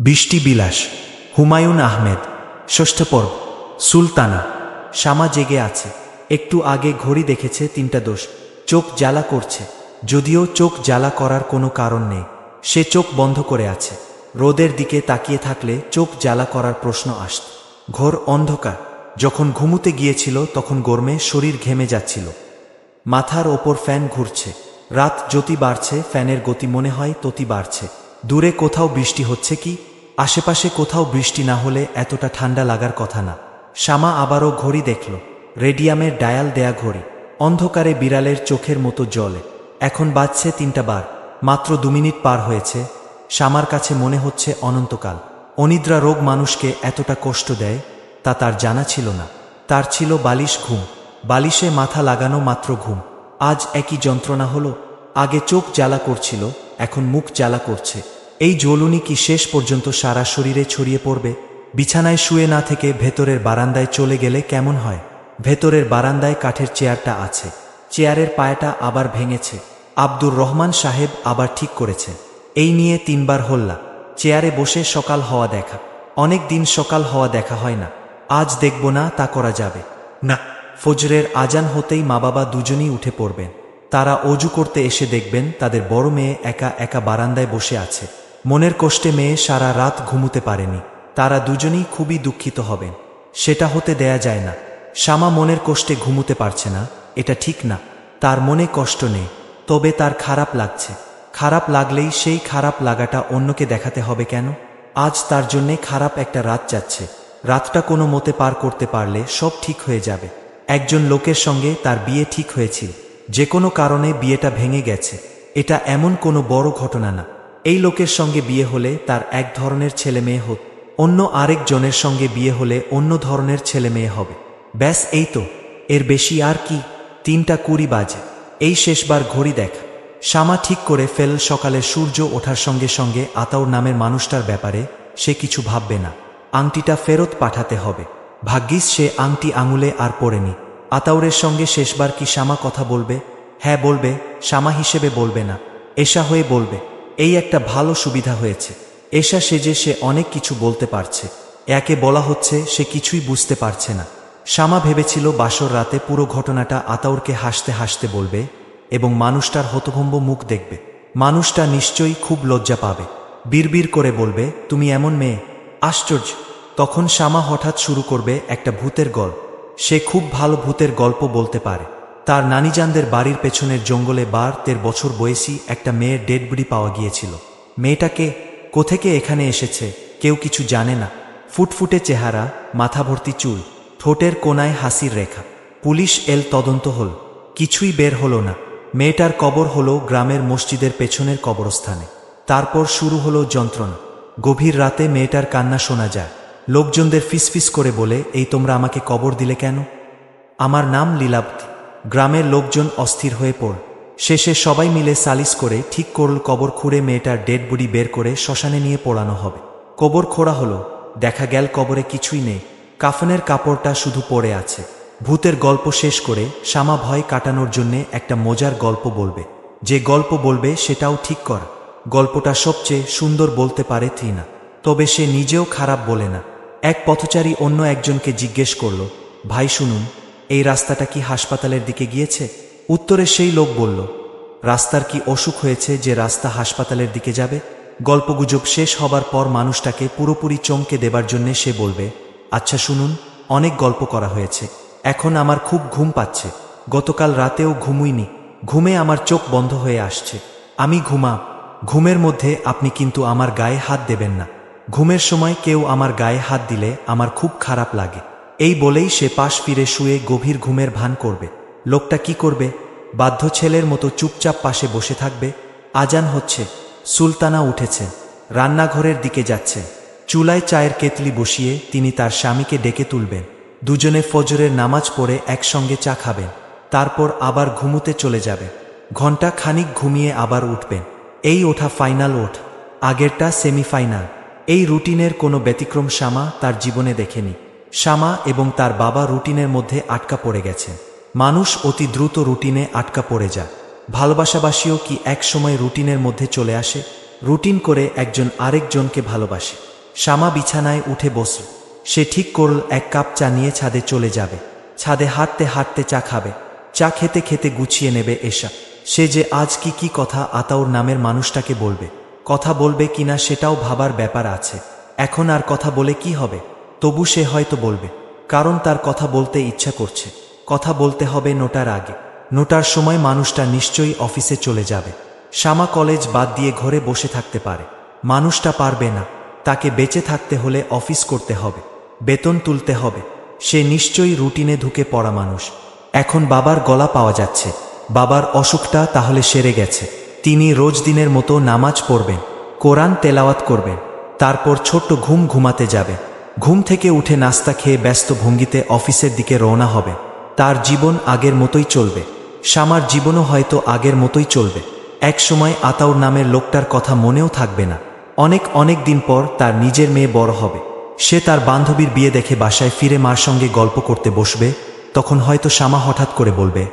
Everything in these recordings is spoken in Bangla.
বৃষ্টি বিলাস, হুমায়ুন আহমেদ। ষষ্ঠ পর্ব। সুলতানা। শামা জেগে আছে। একটু আগে ঘড়ি দেখেছে 3:10। চোখ জ্বালা করছে, যদিও চোখ জ্বালা করার কোনো কারণ নেই। সে চোখ বন্ধ করে আছে। রোদের দিকে তাকিয়ে থাকলে চোখ জ্বালা করার প্রশ্ন আসত। ঘোর অন্ধকার। যখন ঘুমুতে গিয়েছিল তখন গরমে শরীর ঘেমে যাচ্ছিল। মাথার ওপর ফ্যান ঘুরছে। রাত যতি বাড়ছে ফ্যানের গতি মনে হয় ততি বাড়ছে। দূরে কোথাও বৃষ্টি হচ্ছে কি? আশেপাশে কোথাও বৃষ্টি না হলে এতটা ঠান্ডা লাগার কথা না। শামা আবারও ঘড়ি দেখল। রেডিয়ামের ডায়াল দেয়া ঘড়ি। অন্ধকারে বিড়ালের চোখের মতো জ্বলে। এখন বাজছে 3টা বার। মাত্র 2 মিনিট পার হয়েছে। শামার কাছে মনে হচ্ছে অনন্তকাল। অনিদ্রা রোগ মানুষকে এতটা কষ্ট দেয় তা তার জানা ছিল না। তার ছিল বালিশ ঘুম। বালিশে মাথা লাগানো মাত্র ঘুম। আজ একই যন্ত্রণা হলো। আগে চোখ জ্বালা করছিল, এখন মুখ জ্বালা করছে। এই জ্বলুনি কি শেষ পর্যন্ত সারা শরীরে ছড়িয়ে পড়বে? বিছানায় শুয়ে না থেকে ভেতরের বারান্দায় চলে গেলে কেমন হয়? ভেতরের বারান্দায় কাঠের চেয়ারটা আছে। চেয়ারের পায়াটা আবার ভেঙেছে। আব্দুর রহমান সাহেব আবার ঠিক করেছেন। এই নিয়ে 3 বার হল্লা। চেয়ারে বসে সকাল হওয়া দেখা। অনেক দিন সকাল হওয়া দেখা হয় না। আজ দেখব না তা করা যাবে না। ফজরের আজান হতেই মা বাবা দুজনেই উঠে পড়বেন। তারা অজু করতে এসে দেখবেন তাদের বড় মেয়ে একা একা বারান্দায় বসে আছে। মনের কষ্টে মেয়ে সারা রাত ঘুমুতে পারেনি। তারা দুজনেই খুবই দুঃখিত হবেন। সেটা হতে দেয়া যায় না। শামা মনের কষ্টে ঘুমুতে পারছে না, এটা ঠিক না। তার মনে কষ্ট নেই, তবে তার খারাপ লাগছে। খারাপ লাগলেই সেই খারাপ লাগাটা অন্যকে দেখাতে হবে কেন? আজ তার জন্যে খারাপ একটা রাত যাচ্ছে। রাতটা কোনো মতে পার করতে পারলে সব ঠিক হয়ে যাবে। একজন লোকের সঙ্গে তার বিয়ে ঠিক হয়েছিল। যে কোনো কারণে বিয়েটা ভেঙে গেছে। এটা এমন কোনো বড় ঘটনা না। এই লোকের সঙ্গে বিয়ে হলে তার এক ধরনের ছেলে মেয়ে হতো, অন্য আরেক জনের সঙ্গে বিয়ে হলে অন্য ধরনের ছেলে মেয়ে হবে। ব্যাস এই তো, এর বেশি আর কি? 3:20 বাজে। এই শেষবার ঘড়ি দেখা। শামা ঠিক করে ফেল সকালে সূর্য ওঠার সঙ্গে সঙ্গে আতাউর নামের মানুষটার ব্যাপারে সে কিছু ভাববে না। আংটিটা ফেরত পাঠাতে হবে। ভাগ্যিস সে আংটি আঙুলে আর পড়েনি। আতাউরের সঙ্গে শেষবার কি শামা কথা বলবে? হ্যাঁ বলবে। শামা হিসেবে বলবে না, এশা হয়ে বলবে। এই একটা ভালো সুবিধা হয়েছে। এশা সেজে সে অনেক কিছু বলতে পারছে। একে বলা হচ্ছে সে কিছুই বুঝতে পারছে না। শামা ভেবেছিল বাসর রাতে পুরো ঘটনাটা আতাউরকে হাসতে হাসতে বলবে এবং মানুষটার হতভম্ব মুখ দেখবে। মানুষটা নিশ্চয়ই খুব লজ্জা পাবে। বিড়বিড় করে বলবে, তুমি এমন মেয়ে, আশ্চর্য। তখন শামা হঠাৎ শুরু করবে একটা ভূতের গল্প। সে খুব ভালো ভূতের গল্প বলতে পারে। তার নানিজানদের বাড়ির পেছনের জঙ্গলে 12-13 বছর বয়সী একটা মেয়ের ডেড বডি পাওয়া গিয়েছিল। মেয়েটাকে কোথেকে এখানে এসেছে কেউ কিছু জানে না। ফুটফুটে চেহারা, মাথা ভর্তি চুল, ঠোঁটের কোনায় হাসির রেখা। পুলিশ তদন্ত হল, কিছুই বের হলো না। মেয়েটার কবর হলো গ্রামের মসজিদের পেছনের কবরস্থানে। তারপর শুরু হলো যন্ত্রণা। গভীর রাতে মেয়েটার কান্না শোনা যায়। লোকজনদের ফিসফিস করে বলে, এই তোমরা আমাকে কবর দিলে কেন? আমার নাম লীলাবতী। গ্রামের লোকজন অস্থির হয়ে পড়ল। শেষে সবাই মিলে সালিশ করে ঠিক করল কবর খুঁড়ে মেয়েটার ডেড বডি বের করে শ্মশানে নিয়ে পোড়ানো হবে। কবর খোঁড়া হলো। দেখা গেল কবরে কিছুই নেই। কাফনের কাপড়টা শুধু পড়ে আছে। ভূতের গল্প শেষ করে শামা ভয় কাটানোর জন্যে একটা মজার গল্প বলবে। যে গল্প বলবে সেটাও ঠিক কর। গল্পটা সবচেয়ে সুন্দর বলতে পারে ত্রিনা, তবে সে নিজেও খারাপ বলে না। এক পথচারী অন্য একজনকে জিজ্ঞেস করল, ভাই শুনুন, এই রাস্তাটা কি হাসপাতালের দিকে গিয়েছে? উত্তরে সেই লোক বলল, রাস্তার কি অসুখ হয়েছে যে রাস্তা হাসপাতালের দিকে যাবে? গল্পগুজব শেষ হবার পর মানুষটাকে পুরোপুরি চমকে দেবার জন্যে সে বলবে, আচ্ছা শুনুন, অনেক গল্প করা হয়েছে, এখন আমার খুব ঘুম পাচ্ছে। গতকাল রাতেও ঘুমুইনি। ঘুমে আমার চোখ বন্ধ হয়ে আসছে। আমি ঘুমের মধ্যে আপনি কিন্তু আমার গায়ে হাত দেবেন না। ঘুমের সময় কেউ আমার গায়ে হাত দিলে আমার খুব খারাপ লাগে। এই বলেই সে পাশ ফিরে শুয়ে গভীর ঘুমের ভান করবে। লোকটা কি করবে? বাধ্য ছেলের মতো চুপচাপ পাশে বসে থাকবে। আজান হচ্ছে। সুলতানা উঠেছে, রান্নাঘরের দিকে যাচ্ছে। চুলায় চায়ের কেতলি বসিয়ে তিনি তার স্বামীকে ডেকে তুলবেন। দুজনে ফজরের নামাজ পড়ে একসঙ্গে চা খাবেন। তারপর আবার ঘুমুতে চলে যাবে। ঘণ্টা খানিক ঘুমিয়ে আবার উঠবেন। এই ওঠা ফাইনাল ওঠ, আগেরটা সেমিফাইনাল। এই রুটিনের কোনো ব্যতিক্রম শামা তার জীবনে দেখেনি। শামা এবং তার বাবা রুটিনের মধ্যে আটকা পড়ে গেছেন। মানুষ অতি দ্রুত রুটিনে আটকা পড়ে যায়। ভালোবাসাবাসীও কি এক সময় রুটিনের মধ্যে চলে আসে? রুটিন করে একজন আরেকজনকে ভালোবাসে। শ্যামা বিছানায় উঠে বসল। সে ঠিক করল এক কাপ চা নিয়ে ছাদে চলে যাবে। ছাদে হাঁটতে হাঁটতে চা খাবে, চা খেতে খেতে গুছিয়ে নেবে এশা। সে যে আজ কি কথা আতাউর নামের মানুষটাকে বলবে, কথা বলবে কিনা সেটাও ভাবার ব্যাপার আছে। এখন আর কথা বলে কি হবে, তবু সে হয়তো বলবে, কারণ তার কথা বলতে ইচ্ছা করছে। কথা বলতে হবে 9টার আগে। 9টার সময় মানুষটা নিশ্চয়ই অফিসে চলে যাবে। শ্যামা কলেজ বাদ দিয়ে ঘরে বসে থাকতে পারে, মানুষটা পারবে না। তাকে বেঁচে থাকতে হলে অফিস করতে হবে, বেতন তুলতে হবে। সে নিশ্চয়ই রুটিনে ঢুকে পড়া মানুষ। এখন বাবার গলা পাওয়া যাচ্ছে, বাবার অসুখটা তাহলে সেরে গেছে। তিনি রোজ দিনের মতো নামাজ পড়বেন, কোরআন তেলাওয়াত করবেন, তারপর ছোট্ট ঘুমাতে যাবে। ঘুম থেকে উঠে নাস্তা খেয়ে ব্যস্ত ভঙ্গিতে অফিসের দিকে রওনা হবে। তার জীবন আগের মতোই চলবে, শ্যামার জীবনও হয়তো আগের মতোই চলবে। এক সময় আতাউর নামের লোকটার কথা মনেও থাকবে না। অনেক দিন পর তার নিজের মেয়ে বড় হবে। সে তার বান্ধবীর বিয়ে দেখে বাসায় ফিরে মার সঙ্গে গল্প করতে বসবে। তখন হয়তো শ্যামা হঠাৎ করে বলবে,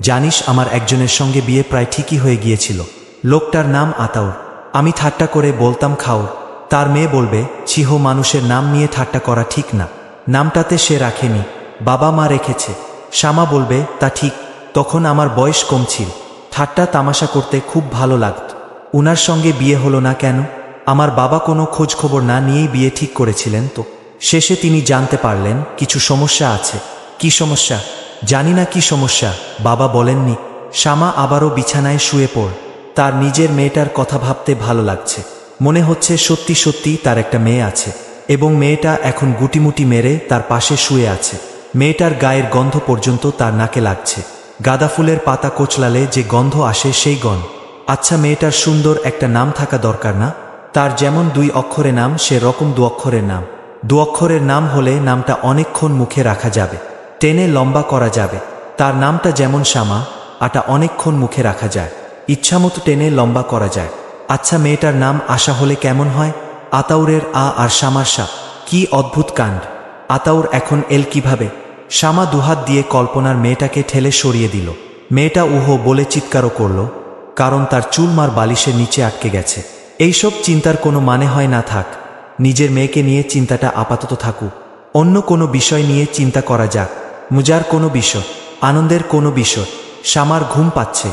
জানিস আমার একজনের সঙ্গে বিয়ে প্রায় ঠিকই হয়ে গিয়েছিল, লোকটার নাম আতাউর। আমি ঠাট্টা করে বলতাম খাউর। তার মেয়ে বলবে, ছিহ, মানুষের নাম নিয়ে ঠাট্টা করা ঠিক না, নামটাতে সে রাখেনি, বাবা মা রেখেছে। শ্যামা বলবে, তা ঠিক, তখন আমার বয়স কম ছিল, ঠাট্টা তামাশা করতে খুব ভালো লাগত। উনার সঙ্গে বিয়ে হলো না কেন? আমার বাবা কোনো খোঁজ খবর না নিয়েই বিয়ে ঠিক করেছিলেন তো। শেষে তিনি জানতে পারলেন কিছু সমস্যা আছে। কি সমস্যা? জানি না কি সমস্যা, বাবা বলেননি। শ্যামা আবারও বিছানায় শুয়ে পড়ল। তার নিজের মেয়েটার কথা ভাবতে ভালো লাগছে। মনে হচ্ছে সত্যি সত্যি তার একটা মেয়ে আছে, এবং মেয়েটা এখন গুটিমুটি মেরে তার পাশে শুয়ে আছে। মেয়েটার গায়ের গন্ধ পর্যন্ত তার নাকে লাগছে। গাঁদা ফুলের পাতা কোচলালে যে গন্ধ আসে সেই গন্ধ। আচ্ছা, মেয়েটার সুন্দর একটা নাম থাকা দরকার না? তার যেমন 2 অক্ষরে নাম, সে রকম 2 অক্ষরের নাম। 2 অক্ষরের নাম হলে নামটা অনেকক্ষণ মুখে রাখা যাবে, টেনে লম্বা করা যাবে। তার নামটা যেমন শ্যামা, আটা অনেকক্ষণ মুখে রাখা যায়, ইচ্ছামতো টেনে লম্বা করা যায়। আচ্ছা, মেয়েটার নাম আশা হলে কেমন হয়? আতাউরের আ আর শ্যামার সা, কি অদ্ভুত কাণ্ড! আতাউর এখন এল কিভাবে? শ্যামা দুহাত দিয়ে কল্পনার মেয়েটাকে ঠেলে সরিয়ে দিল। মেয়েটা উহো বলে চিৎকারও করল, কারণ তার চুলমার বালিশের নিচে আটকে গেছে। এইসব চিন্তার কোনো মানে হয় না। থাক, নিজের মেয়েকে নিয়ে চিন্তাটা আপাতত থাকুক, অন্য কোনো বিষয় নিয়ে চিন্তা করা যাক। মজার কোনো বিষয়, আনন্দের কোনো বিষয়। শ্যামার ঘুম পাচ্ছে,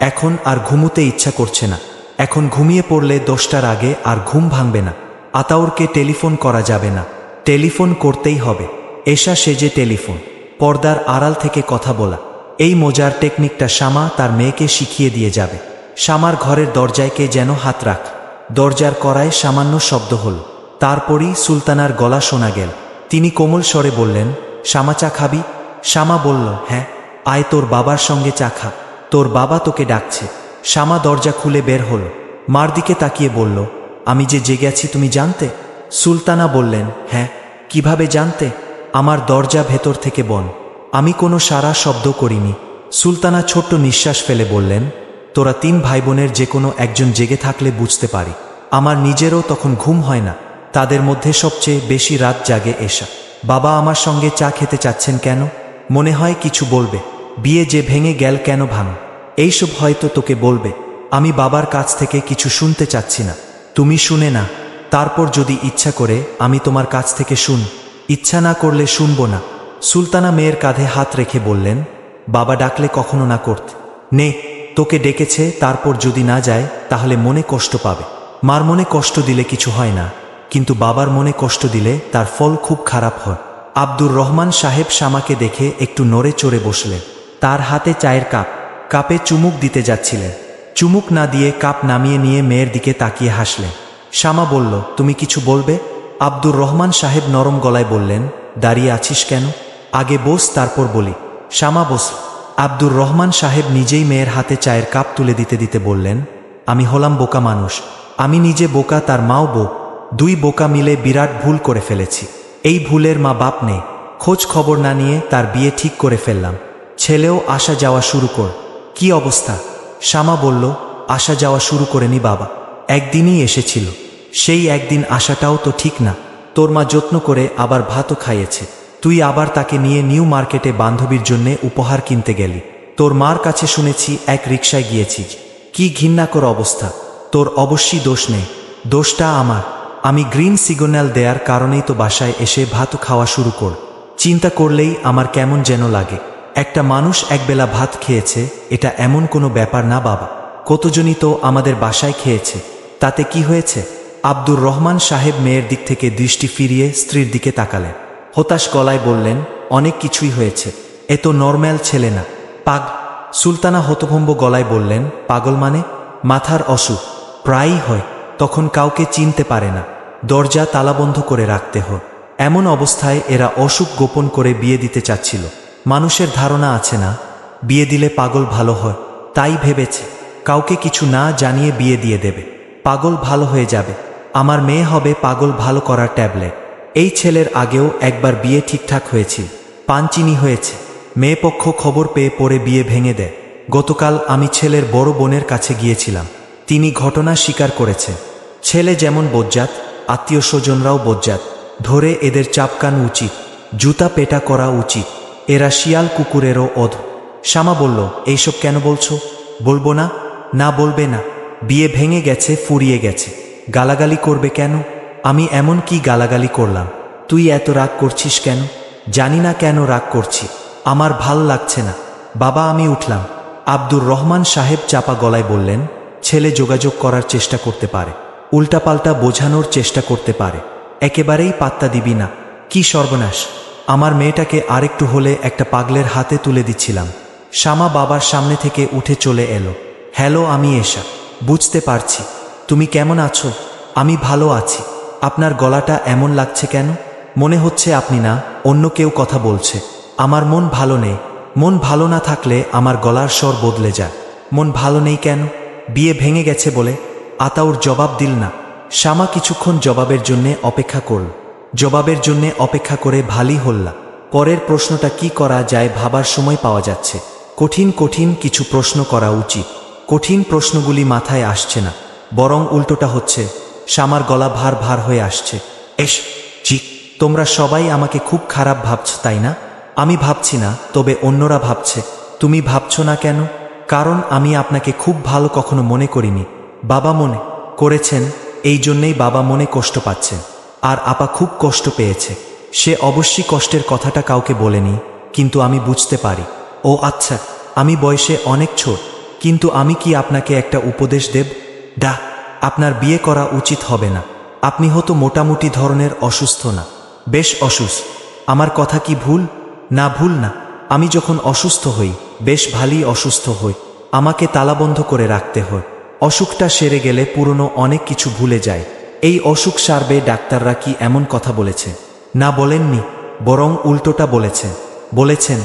এখন আর ঘুমুতে ইচ্ছা করছে না। এখন ঘুমিয়ে পড়লে 10টার আগে আর ঘুম ভাঙবে না। আতাউরকে টেলিফোন করা যাবে না, টেলিফোন করতেই হবে। এশা সেজে টেলিফোন, পর্দার আড়াল থেকে কথা বলা, এই মজার টেকনিকটা শ্যামা তার মেয়েকে শিখিয়ে দিয়ে যাবে। শ্যামার ঘরের দরজায় কে যেন হাত রাখ। দরজার কড়ায় সামান্য শব্দ হল, তারপরই সুলতানার গলা শোনা গেল। তিনি কোমল স্বরে বললেন, শ্যামা, চা খাবি? শ্যামা বলল, হ্যাঁ, আয়, তোর বাবার সঙ্গে চা খা, তোর বাবা তোকে ডাকছে। শ্যামা দরজা খুলে বের হল, মার দিকে তাকিয়ে বলল, আমি যে জেগে আছি তুমি জানতে? সুলতানা বললেন, হ্যাঁ। কিভাবে জানতে? আমার দরজা ভেতর থেকে বন্ধ, আমি কোনো সারা শব্দ করিনি। সুলতানা ছোট্ট নিঃশ্বাস ফেলে বললেন, তোরা 3 ভাই বোনের যে কোনো একজন জেগে থাকলে বুঝতে পারি। আমার নিজেরও তখন ঘুম হয় না। তাদের মধ্যে সবচেয়ে বেশি রাত জাগে এশা। বাবা আমার সঙ্গে চা খেতে চাচ্ছেন কেন? মনে হয় কিছু বলবে। বিয়ে যে ভেঙে গেল কেন ভাঙ, এইসব হয়তো তোকে বলবে। আমি বাবার কাছ থেকে কিছু শুনতে চাচ্ছি না, তুমি শুনে না। তারপর যদি ইচ্ছা করে আমি তোমার কাছ থেকে শুন, ইচ্ছা না করলে শুনবো না। সুলতানা মেয়ের কাঁধে হাত রেখে বললেন, বাবা ডাকলে কখনো না করতে নে। তোকে ডেকেছে, তারপর যদি না যায় তাহলে মনে কষ্ট পাবে। মার মনে কষ্ট দিলে কিছু হয় না, কিন্তু বাবার মনে কষ্ট দিলে তার ফল খুব খারাপ হয়। আব্দুর রহমান সাহেব শ্যামাকে দেখে একটু নড়ে চড়ে বসলেন। তার হাতে চায়ের কাপ, কাপে চুমুক দিতে যাচ্ছিলেন। চুমুক না দিয়ে কাপ নামিয়ে নিয়ে মেয়ের দিকে তাকিয়ে হাসলেন। শ্যামা বলল, তুমি কিছু বলবে? আব্দুর রহমান সাহেব নরম গলায় বললেন, দাঁড়িয়ে আছিস কেন? আগে বস, তারপর বলি। শ্যামা বস। আব্দুর রহমান সাহেব নিজেই মেয়ের হাতে চায়ের কাপ তুলে দিতে দিতে বললেন, আমি হলাম বোকা মানুষ। আমি নিজে বোকা, তার মাও বোক। 2 বোকা মিলে বিরাট ভুল করে ফেলেছি। এই ভুলের মা বাপ নেই, খোঁজ খবর না নিয়ে তার বিয়ে ঠিক করে ফেললাম। ছেলেও আসা যাওয়া শুরু কর। কি অবস্থা? শ্যামা বলল, আসা যাওয়া শুরু করেনি বাবা, একদিনই এসেছিল। সেই একদিন আসাটাও তো ঠিক না। তোর মা যত্ন করে আবার ভাতও খাইয়েছে। তুই আবার তাকে নিয়ে নিউ মার্কেটে বান্ধবীর জন্যে উপহার কিনতে গেলি। তোর মার কাছে শুনেছি এক রিকশায় গিয়েছিস। কি ঘৃণাকর অবস্থা! তোর অবশ্যই দোষ নেই, দোষটা আমার। আমি গ্রিন সিগন্যাল দেয়ার কারণেই তো বাসায় এসে ভাত খাওয়া শুরু কর। চিন্তা করলেই আমার কেমন যেন লাগে। একটা মানুষ একবেলা ভাত খেয়েছে, এটা এমন কোনো ব্যাপার না বাবা। কতজনই তো আমাদের বাসায় খেয়েছে, তাতে কি হয়েছে? আব্দুর রহমান সাহেব মেয়ের দিক থেকে দৃষ্টি ফিরিয়ে স্ত্রীর দিকে তাকালেন। হতাশ গলায় বললেন, অনেক কিছুই হয়েছে, এ তো নর্ম্যাল ছেলে না। সুলতানা হতভম্ব গলায় বললেন, পাগল মানে? মাথার অসুখ প্রায়ই হয়, তখন কাউকে চিনতে পারে না, দরজা তালাবন্ধ করে রাখতে হয়। এমন অবস্থায় এরা অসুখ গোপন করে বিয়ে দিতে চাচ্ছিল। মানুষের ধারণা আছে না, বিয়ে দিলে পাগল ভালো হয়, তাই ভেবেছে কাউকে কিছু না জানিয়ে বিয়ে দিয়ে দেবে, পাগল ভালো হয়ে যাবে। আমার মেয়ে হবে পাগল ভালো করার ট্যাবলেট। এই ছেলের আগেও একবার বিয়ে ঠিকঠাক হয়েছিল, পানচিনি হয়েছে। মেয়েপক্ষ খবর পেয়ে পরে বিয়ে ভেঙে দেয়। গতকাল আমি ছেলের বড় বোনের কাছে গিয়েছিলাম, তিনি ঘটনা স্বীকার করেছেন। ছেলে যেমন বজ্জাত, আত্মীয় স্বজনরাও বজ্জাত। ধরে এদের চাপকানো উচিত, জুতা পেটা করা উচিত। এরা শিয়াল কুকুরেরও অধ। শ্যামা বলল, এইসব কেন বলছো? বলবো না? না বলবে না? বিয়ে ভেঙে গেছে, ফুরিয়ে গেছে, গালাগালি করবে কেন? আমি এমন কি গালাগালি করলাম? তুই এত রাগ করছিস কেন? জানি না কেন রাগ করছি, আমার ভাল লাগছে না। বাবা আমি উঠলাম। আব্দুর রহমান সাহেব চাপা গলায় বললেন, ছেলে যোগাযোগ করার চেষ্টা করতে পারে, উল্টাপাল্টা বোঝানোর চেষ্টা করতে পারে, একেবারেই পাত্তা দিবি না। কি সর্বনাশ! আমার মেয়েটাকে আরেকটু হলে একটা পাগলের হাতে তুলে দিচ্ছিলাম। শ্যামা বাবার সামনে থেকে উঠে চলে এলো। হ্যালো, আমি এশা। বুঝতে পারছি। তুমি কেমন আছো? আমি ভালো আছি। আপনার গলাটা এমন লাগছে কেন? মনে হচ্ছে আপনি না, অন্য কেউ কথা বলছে। আমার মন ভালো নেই। মন ভালো না থাকলে আমার গলার স্বর বদলে যায়। মন ভালো নেই কেন? বিয়ে ভেঙে গেছে বলে? আতাউর জবাব দিল না। শ্যামা কিছুক্ষণ জবাবের জন্যে অপেক্ষা করল। জবাবের জন্যে অপেক্ষা করে ভালই হল্লা। পরের প্রশ্নটা কি করা যায় ভাবার সময় পাওয়া যাচ্ছে। কঠিন কঠিন কিছু প্রশ্ন করা উচিত। কঠিন প্রশ্নগুলি মাথায় আসছে না, বরং উল্টোটা হচ্ছে। শ্যামার গলা ভার ভার হয়ে আসছে। জি, তোমরা সবাই আমাকে খুব খারাপ ভাবছ তাই না? আমি ভাবছি না, তবে অন্যরা ভাবছে। তুমি ভাবছো না কেন? কারণ আমি আপনাকে খুব ভালো কখনো মনে করিনি। বাবা মনে করেছেন, এই জন্যেই বাবা মনে কষ্ট পাচ্ছেন। আর আপা খুব কষ্ট পেয়েছে। সে অবশ্যই কষ্টের কথাটা কাউকে বলেনি, কিন্তু আমি বুঝতে পারি। ও আচ্ছা, আমি বয়সে অনেক ছোট, কিন্তু আমি কি আপনাকে একটা উপদেশ দেব? আপনার বিয়ে করা উচিত হবে না। আপনি হয়তো মোটামুটি ধরনের অসুস্থ না, বেশ অসুস্থ। আমার কথা কি ভুল? না, ভুল না। আমি যখন অসুস্থ হই, বেশ ভালোই অসুস্থ হই। আমাকে তালাবন্ধ করে রাখতে হয়। অসুখটা সেরে গেলে পুরনো অনেক কিছু ভুলে যায়। এই অসুখ সারবে, ডাক্তাররা কি এমন কথা বলেছে? না, বলেননি, বরং উল্টোটা বলেছেন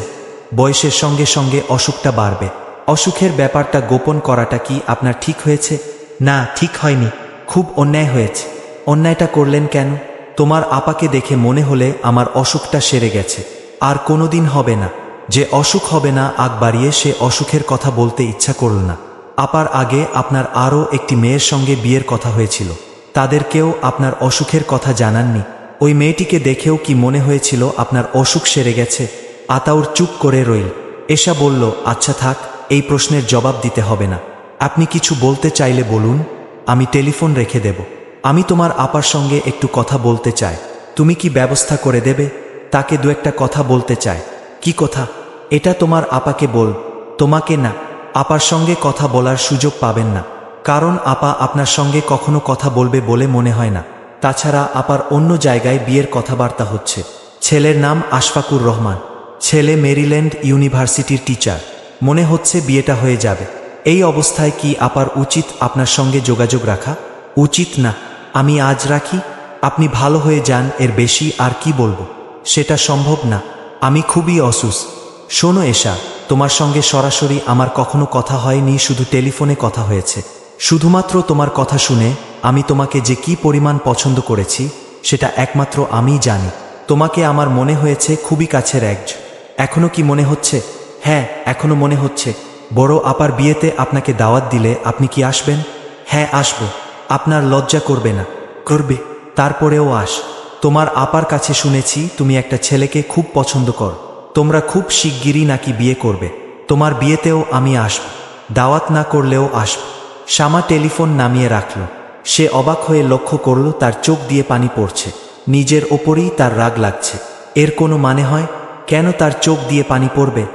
বয়সের সঙ্গে সঙ্গে অসুখটা বাড়বে। অসুখের ব্যাপারটা গোপন করাটা কি আপনার ঠিক হয়েছে? না, ঠিক হয়নি, খুব অন্যায় হয়েছে। অন্যায়টা করলেন কেন? তোমার আপাকে দেখে মনে হলে আমার অসুখটা সেরে গেছে, আর কোনোদিন হবে না। যে অসুখ হবে না, আগ বাড়িয়ে সে অসুখের কথা বলতে ইচ্ছা করল না। আপার আগে আপনার আরও একটি মেয়ের সঙ্গে বিয়ের কথা হয়েছিল, তাদেরকেও আপনার অসুখের কথা জানাননি। ওই মেয়েটিকে দেখেও কি মনে হয়েছিল আপনার অসুখ সেরে গেছে? আতাউর চুপ করে রইল। এশা বলল, আচ্ছা থাক, এই প্রশ্নের জবাব দিতে হবে না। আপনি কিছু বলতে চাইলে বলুন, আমি টেলিফোন রেখে দেব। আমি তোমার আপার সঙ্গে একটু কথা বলতে চাই, তুমি কি ব্যবস্থা করে দেবে? তাকে দু একটা কথা বলতে চায়। কি কথা? এটা তোমার আপাকে বল, তোমাকে না। আপার সঙ্গে কথা বলার সুযোগ পাবেন না, কারণ আপা আপনার সঙ্গে কখনো কথা বলবে বলে মনে হয় না। তাছাড়া আপার অন্য জায়গায় বিয়ের কথাবার্তা হচ্ছে। ছেলের নাম আশফাকুর রহমান, ছেলে মেরিল্যান্ড ইউনিভার্সিটির টিচার। মনে হচ্ছে বিয়েটা হয়ে যাবে। এই অবস্থায় কি আপার উচিত আপনার সঙ্গে যোগাযোগ রাখা? উচিত না। আমি আজ রাখি, আপনি ভালো হয়ে যান, এর বেশি আর কি বলবো? সেটা সম্ভব না, আমি খুবই অসুস্থ। শোনো এশা, তোমার সঙ্গে সরাসরি আমার কখনো কথা হয়নি, শুধু টেলিফোনে কথা হয়েছে। শুধুমাত্র তোমার কথা শুনে আমি তোমাকে যে কি পরিমাণ পছন্দ করেছি সেটা একমাত্র আমিই জানি। তোমাকে আমার মনে হয়েছে খুবই কাছের একজন। এখনো কি মনে হচ্ছে? হ্যাঁ, এখনো মনে হচ্ছে। বড় আপার বিয়েতে আপনাকে দাওয়াত দিলে আপনি কি আসবেন? হ্যাঁ, আসব। আপনার লজ্জা করবে না? করবে। তারপরেও আস। তোমার আপার কাছে শুনেছি তুমি একটা ছেলেকে খুব পছন্দ কর। তোমরা খুব শিগগিরই নাকি বিয়ে করবে। তোমার বিয়েতেও আমি আসব, দাওয়াত না করলেও আসব। শ্যামা টেলিফোন নামিয়ে রাখল। সে অবাক হয়ে লক্ষ্য করল তার চোখ দিয়ে পানি পড়ছে। নিজের ওপরেই তার রাগ লাগছে। এর কোনো মানে হয়? কেন তার চোখ দিয়ে পানি পড়বে?